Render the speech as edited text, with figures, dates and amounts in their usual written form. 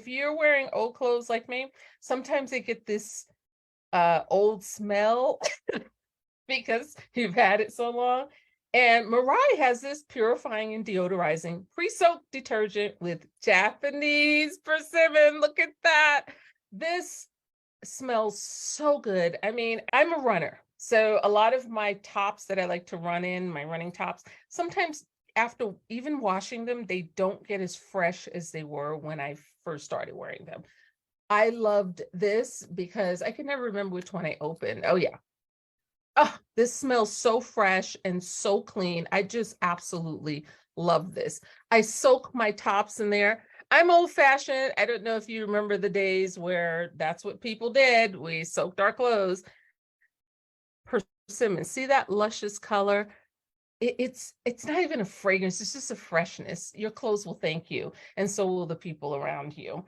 you're wearing old clothes like me, sometimes they get this old smell because you've had it so long. And Mirai has this purifying and deodorizing pre-soak detergent with Japanese persimmon. Look at that. This smells so good. I mean, I'm a runner. So a lot of my tops that I like to run in, my running tops, sometimes after even washing them, they don't get as fresh as they were when I first started wearing them. I loved this because I can never remember which one I opened. Oh yeah. Oh, this smells so fresh and so clean. I just absolutely love this. I soak my tops in there. I'm old fashioned. I don't know if you remember the days where that's what people did. We soaked our clothes. Persimmon, see that luscious color? It's not even a fragrance, it's just a freshness. Your clothes will thank you, and so will the people around you.